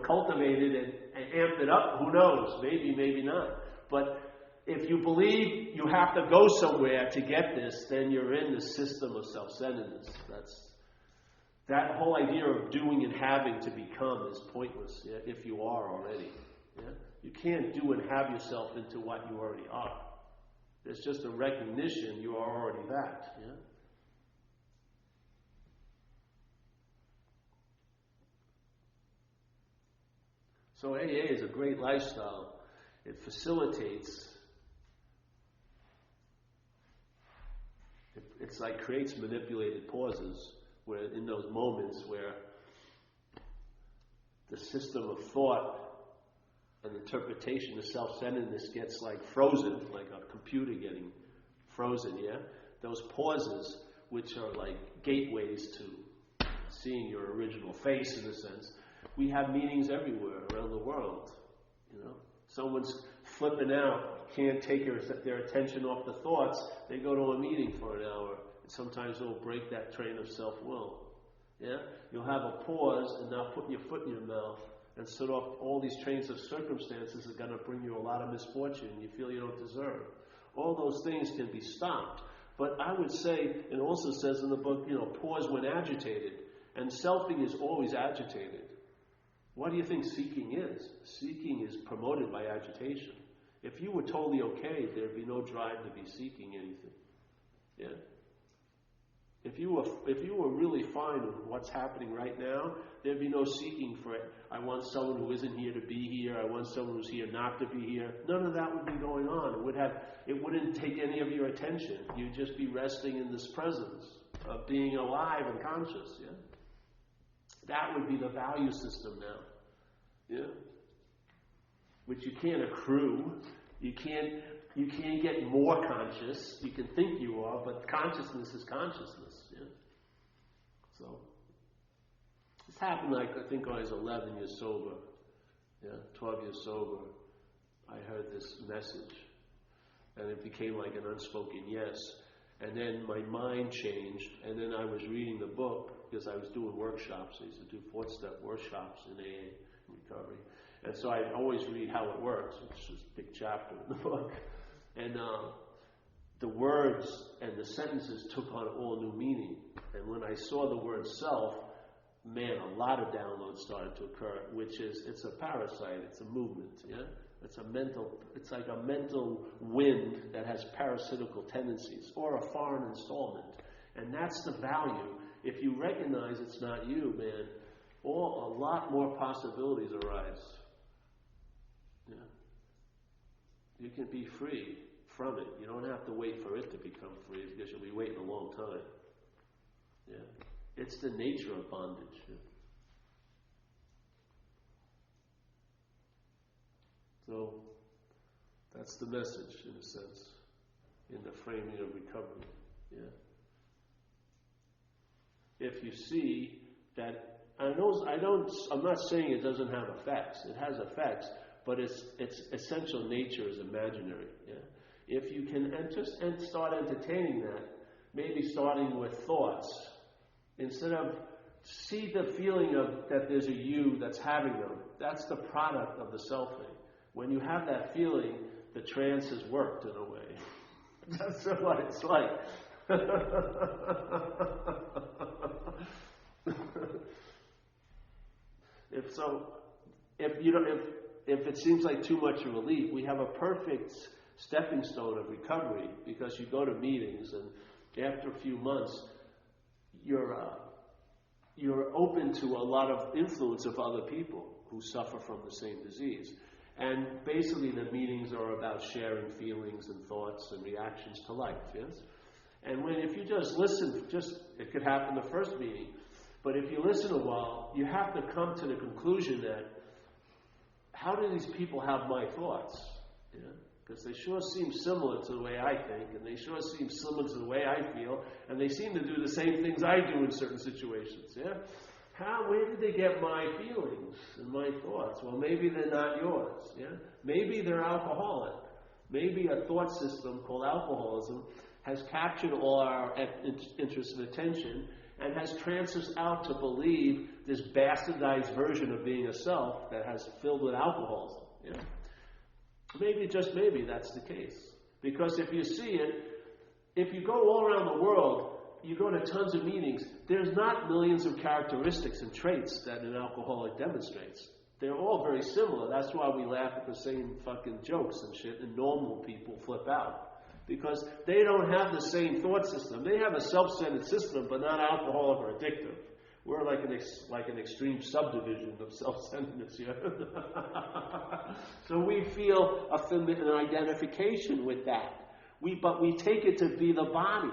cultivate it and amp it up. Who knows? Maybe, maybe not. But if you believe you have to go somewhere to get this, then you're in the system of self-centeredness. That whole idea of doing and having to become is pointless, yeah, if you are already. Yeah? You can't do and have yourself into what you already are. There's just a recognition you are already that. Yeah? So AA is a great lifestyle. It facilitates. It's like creates manipulated pauses where in those moments where the system of thought and interpretation of self-centeredness gets like frozen, like a computer getting frozen, yeah? Those pauses, which are like gateways to seeing your original face in a sense. We have meetings everywhere around the world, Someone's flipping out, can't take their attention off the thoughts, they go to a meeting for an hour. And sometimes it'll break that train of self-will. Yeah? You'll have a pause and now putting your foot in your mouth and set off all these trains of circumstances are going to bring you a lot of misfortune you feel you don't deserve. All those things can be stopped. But I would say, it also says in the book, pause when agitated. And selfing is always agitated. What do you think seeking is? Seeking is promoted by agitation. If you were totally okay, there'd be no drive to be seeking anything. Yeah? If you were really fine with what's happening right now, there'd be no seeking for it. I want someone who isn't here to be here. I want someone who's here not to be here. None of that would be going on. It wouldn't take any of your attention. You'd just be resting in this presence of being alive and conscious. Yeah? That would be the value system now. Yeah? Which you can't accrue. You can't get more conscious. You can think you are, but consciousness is consciousness. Yeah? So, this happened I think I was 11 years sober. Yeah, 12 years sober. I heard this message. And it became like an unspoken yes. And then my mind changed, and then I was reading the book because I was doing workshops. I used to do 4-step workshops in AA recovery. And so I always read how it works, which is a big chapter in the book. And the words and the sentences took on all new meaning. And when I saw the word self, man, a lot of downloads started to occur, which is, it's a parasite, it's a movement, yeah? It's like a mental wind that has parasitical tendencies, or a foreign installment. And that's the value. If you recognize it's not you, man, a lot more possibilities arise. Yeah. You can be free from it. You don't have to wait for it to become free, because you'll be waiting a long time. Yeah. It's the nature of bondage. Yeah. So that's the message, in a sense, in the framing of recovery. Yeah. If you see that, I'm not saying it doesn't have effects. It has effects, but its essential nature is imaginary. Yeah. If you can start entertaining that, maybe starting with thoughts, instead of see the feeling of that there's a you that's having them. That's the product of the selfing. When you have that feeling, the trance has worked in a way. That's what it's like. If it seems like too much of relief, we have a perfect stepping stone of recovery, because you go to meetings, and after a few months, you're open to a lot of influence of other people who suffer from the same disease. And basically the meetings are about sharing feelings and thoughts and reactions to life, yes? And if you just listen, it could happen the first meeting, but if you listen a while, you have to come to the conclusion that, how do these people have my thoughts? Yeah? Because they sure seem similar to the way I think, and they sure seem similar to the way I feel, and they seem to do the same things I do in certain situations, yeah? Where did they get my feelings and my thoughts? Well, maybe they're not yours, yeah? Maybe they're alcoholic. Maybe a thought system called alcoholism has captured all our interest and attention, and has tranced us out to believe this bastardized version of being a self that has filled with alcoholism, yeah? Maybe, just maybe, that's the case. Because if you see it, if you go all around the world, you go to tons of meetings, there's not millions of characteristics and traits that an alcoholic demonstrates. They're all very similar. That's why we laugh at the same fucking jokes and shit, and normal people flip out. Because they don't have the same thought system. They have a self-centered system, but not alcoholic or addictive. We're like an extreme subdivision of self-centeredness here. So we feel an identification with that. But we take it to be the body.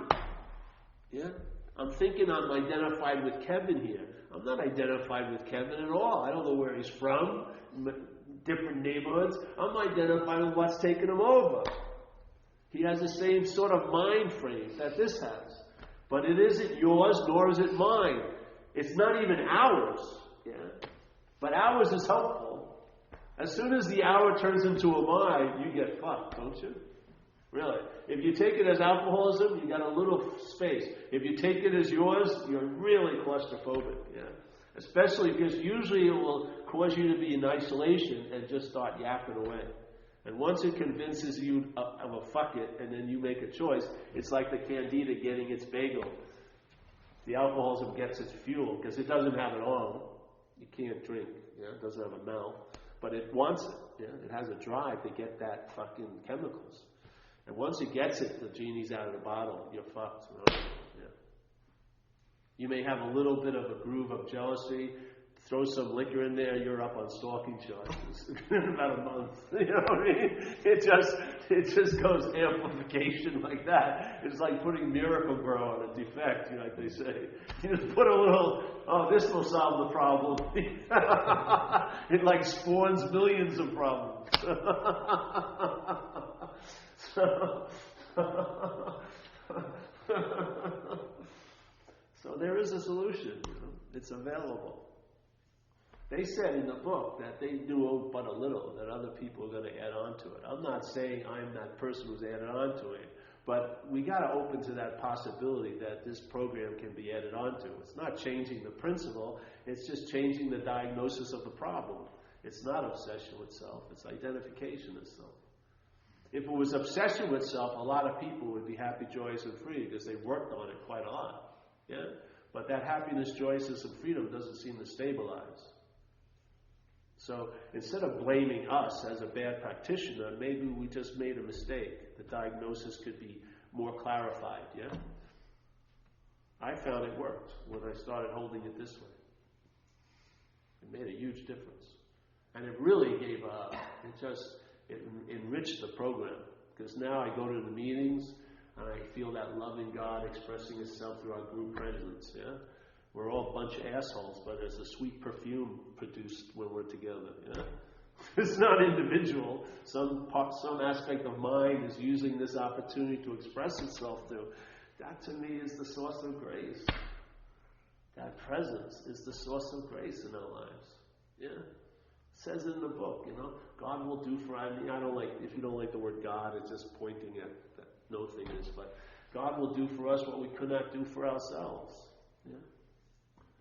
Yeah? I'm thinking I'm identified with Kevin here. I'm not identified with Kevin at all. I don't know where he's from, different neighborhoods. I'm identified with what's taken him over. He has the same sort of mind frame that this has. But it isn't yours, nor is it mine. It's not even ours. Yeah? But ours is helpful. As soon as the hour turns into a mine, you get fucked, don't you? Really. If you take it as alcoholism, you got a little space. If you take it as yours, you're really claustrophobic. Yeah? Especially because usually it will cause you to be in isolation and just start yapping away. And once it convinces you of a fuck it, and then you make a choice, it's like the candida getting its bagel. The alcoholism gets its fuel, because it doesn't have an arm. You can't drink. Yeah? It doesn't have a mouth. But it wants it. Yeah? It has a drive to get that fucking chemicals. And once it gets it, the genie's out of the bottle. You're fucked. Right? Yeah. You may have a little bit of a groove of jealousy. Throw some liquor in there, you're up on stalking charges in about a month. You know what I mean? It just goes amplification like that. It's like putting Miracle-Gro on a defect, like they say. You just put a little, this will solve the problem. It like spawns millions of problems. So there is a solution. It's available. They said in the book that they knew but a little, that other people are going to add on to it. I'm not saying I'm that person who's added on to it, But we got to open to that possibility that this program can be added onto. It's not changing the principle, it's just changing the diagnosis of the problem. It's not obsession with self, it's identification with self. If it was obsession with self, a lot of people would be happy, joyous, and free because they worked on it quite a lot. Yeah? But that happiness, joyousness, and freedom doesn't seem to stabilize. So instead of blaming us as a bad practitioner, maybe we just made a mistake. The diagnosis could be more clarified, yeah? I found it worked when I started holding it this way. It made a huge difference. And it really gave it enriched the program. Because now I go to the meetings and I feel that loving God expressing Himself through our group presence, yeah? We're all a bunch of assholes, but there's a sweet perfume produced when we're together. Yeah? It's not individual. Some aspect of mind is using this opportunity to express itself through. That to me is the source of grace. That presence is the source of grace in our lives. Yeah? It says in the book, God will do for, if you don't like the word God, it's just pointing at that nothingness, but God will do for us what we could not do for ourselves. Yeah?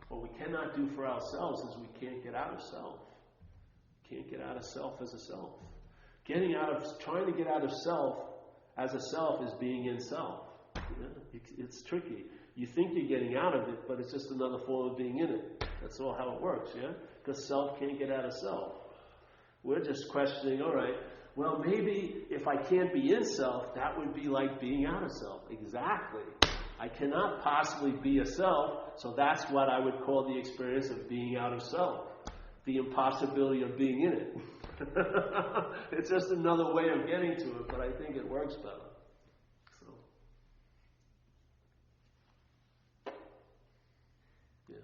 What we cannot do for ourselves is we can't get out of self. Can't get out of self as a self. Trying to get out of self as a self is being in self. Yeah? It's tricky. You think you're getting out of it, but it's just another form of being in it. That's all how it works, yeah? Because self can't get out of self. We're just questioning, all right, well, maybe if I can't be in self, that would be like being out of self. Exactly. I cannot possibly be a self, so that's what I would call the experience of being out of self. The impossibility of being in it. It's just another way of getting to it, but I think it works better. So, yeah.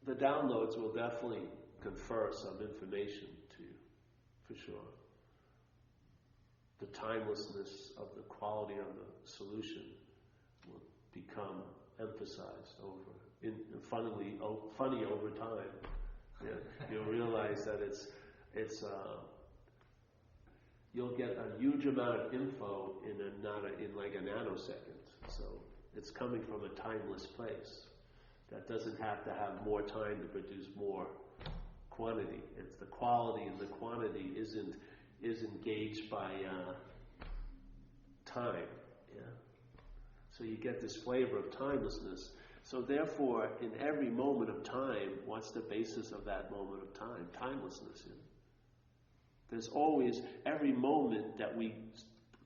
The downloads will definitely confer some information to you, for sure. The timelessness of the quality of the solution will become emphasized funny over time. Yeah. You'll realize that you'll get a huge amount of info in like a nanosecond. So it's coming from a timeless place. That doesn't have to have more time to produce more quantity. It's the quality and the quantity is engaged by time. Yeah. So you get this flavor of timelessness. So therefore, in every moment of time, what's the basis of that moment of time? Timelessness. Yeah? There's always, every moment that we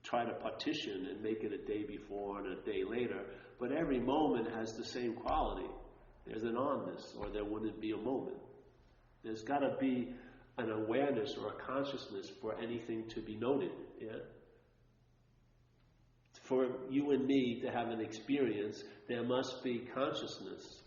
try to partition and make it a day before and a day later, but every moment has the same quality. There's an onness, or there wouldn't be a moment. There's got to be an awareness or a consciousness for anything to be noted. Yeah? For you and me to have an experience, there must be consciousness.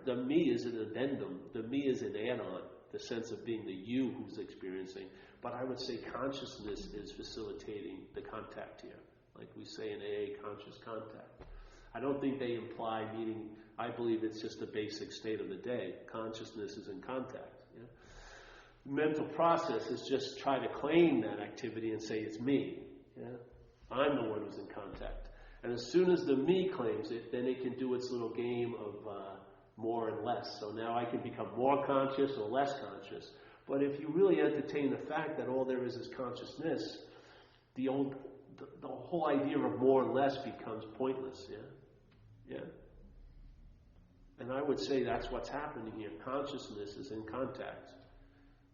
The me is an addendum. The me is an add-on, the sense of being the you who's experiencing. But I would say consciousness is facilitating the contact here. Like we say in AA, conscious contact. I don't think they imply meaning, I believe it's just a basic state of the day. Consciousness is in contact. Yeah? Mental process is just try to claim that activity and say it's me. Yeah? I'm the one who's in contact. And as soon as the me claims it, then it can do its little game of more and less. So now I can become more conscious or less conscious. But if you really entertain the fact that all there is consciousness, the whole idea of more and less becomes pointless. Yeah? Yeah? And I would say that's what's happening here. Consciousness is in contact.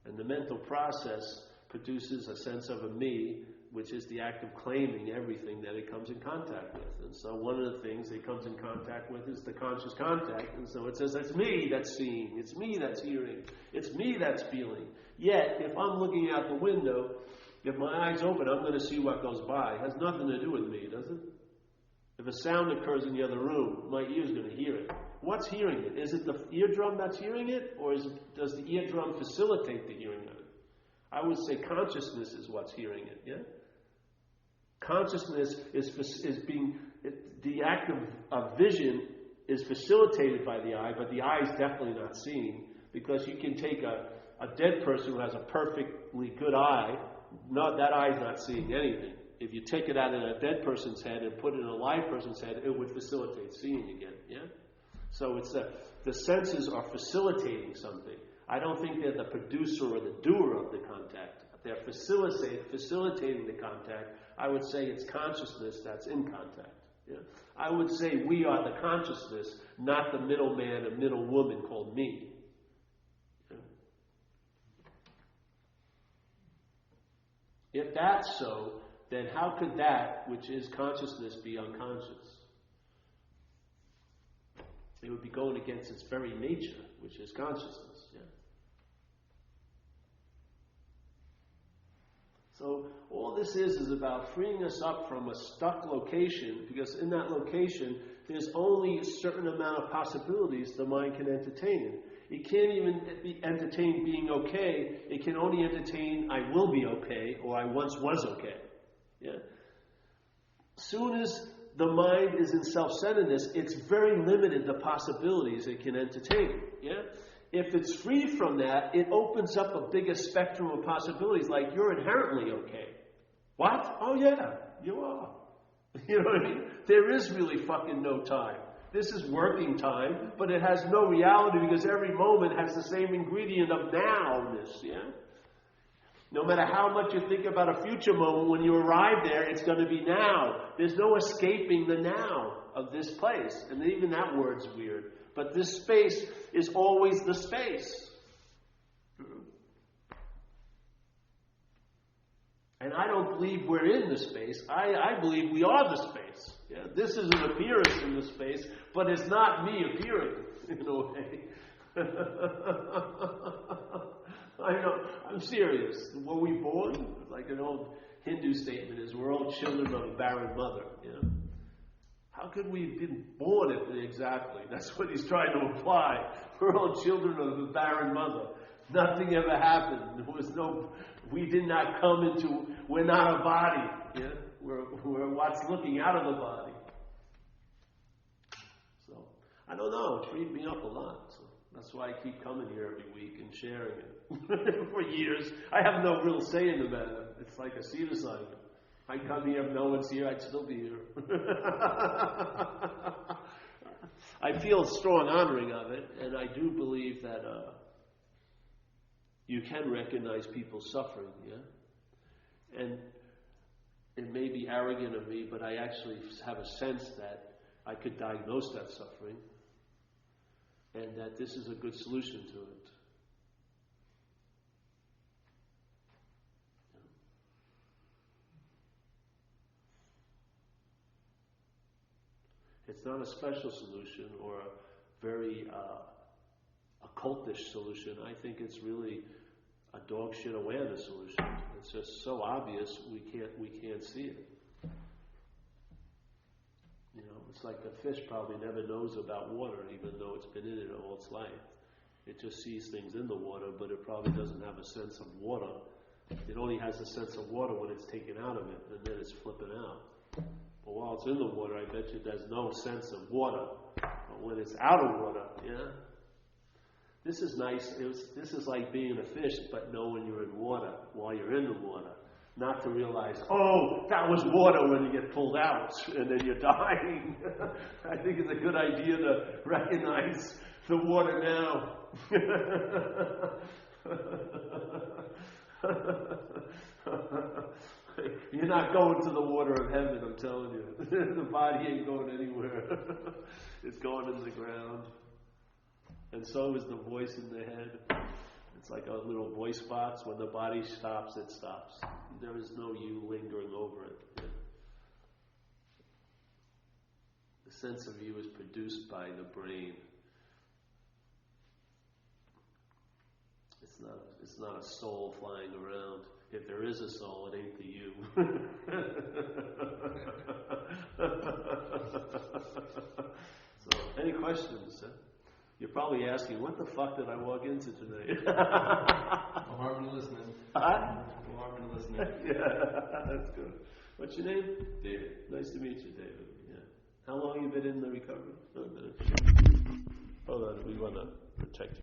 And the mental process produces a sense of a me, which is the act of claiming everything that it comes in contact with. And so one of the things it comes in contact with is the conscious contact. And so it says, it's me that's seeing, it's me that's hearing, it's me that's feeling. Yet, if I'm looking out the window, if my eyes open, I'm going to see what goes by. It has nothing to do with me, does it? If a sound occurs in the other room, my ear's going to hear it. What's hearing it? Is it the eardrum that's hearing it, or does the eardrum facilitate the hearing of it? I would say consciousness is what's hearing it, yeah? Consciousness is being, the act of vision is facilitated by the eye, but the eye is definitely not seeing, because you can take a dead person who has a perfectly good eye, that eye is not seeing anything. If you take it out of a dead person's head and put it in a live person's head, it would facilitate seeing again. Yeah. So it's the senses are facilitating something. I don't think they're the producer or the doer of the contact. They're facilitating the contact. I would say it's consciousness that's in contact. Yeah? I would say we are the consciousness, not the middleman or middle woman called me. Yeah? If that's so, then how could that, which is consciousness, be unconscious? It would be going against its very nature, which is consciousness. Yeah? So all this is about freeing us up from a stuck location, because in that location, there's only a certain amount of possibilities the mind can entertain. It can't even entertain being okay. It can only entertain, I will be okay, or I once was okay. Yeah? Soon as the mind is in self-centeredness, it's very limited the possibilities it can entertain. Yeah? If it's free from that, it opens up a bigger spectrum of possibilities, like you're inherently okay. What? Oh yeah, you are. You know what I mean? There is really fucking no time. This is working time, but it has no reality, because every moment has the same ingredient of nowness, yeah? No matter how much you think about a future moment, when you arrive there, it's going to be now. There's no escaping the now of this place. And even that word's weird. But this space is always the space. And I don't believe we're in the space. I believe we are the space. Yeah? This is an appearance in the space, but it's not me appearing, in a way. I know, I'm serious. Were we born? Like an old Hindu statement is, we're all children of a barren mother. You know? How could we have been born exactly? That's what he's trying to imply. We're all children of a barren mother. Nothing ever happened. We did not come into, we're not a body. Yeah? We're what's looking out of the body. So, I don't know. It freed me up a lot. So. That's why I keep coming here every week and sharing it. For years, I have no real say in the matter. It's like a seed assignment. I come here, if no one's here, I'd still be here. I feel strong honoring of it, and I do believe that you can recognize people's suffering, yeah? And it may be arrogant of me, but I actually have a sense that I could diagnose that suffering, and that this is a good solution to it. It's not a special solution or a very occultish solution. I think it's really a dog shit awareness solution. It's just so obvious we can't see it. You know, it's like a fish probably never knows about water, even though it's been in it all its life. It just sees things in the water, but it probably doesn't have a sense of water. It only has a sense of water when it's taken out of it, and then it's flipping out. But while it's in the water, I bet you there's no sense of water. But when it's out of water, yeah? This is nice. This is like being a fish, but knowing you're in water while you're in the water. Not to realize, oh, that was water when you get pulled out and then you're dying. I think it's a good idea to recognize the water now. You're not going to the water of heaven, I'm telling you. The body ain't going anywhere. It's going in the ground. And so is the voice in the head. It's like a little voice box. When the body stops, it stops. There is no you lingering over it. Yeah. The sense of you is produced by the brain. It's not a soul flying around. If there is a soul, it ain't the you. So, any questions? You're probably asking, what the fuck did I walk into today? No harm in listening. Huh? No harm in listening. Yeah, that's good. What's your name? David. Nice to meet you, David. Yeah. How long you been in the recovery? Hold on, we want to protect you.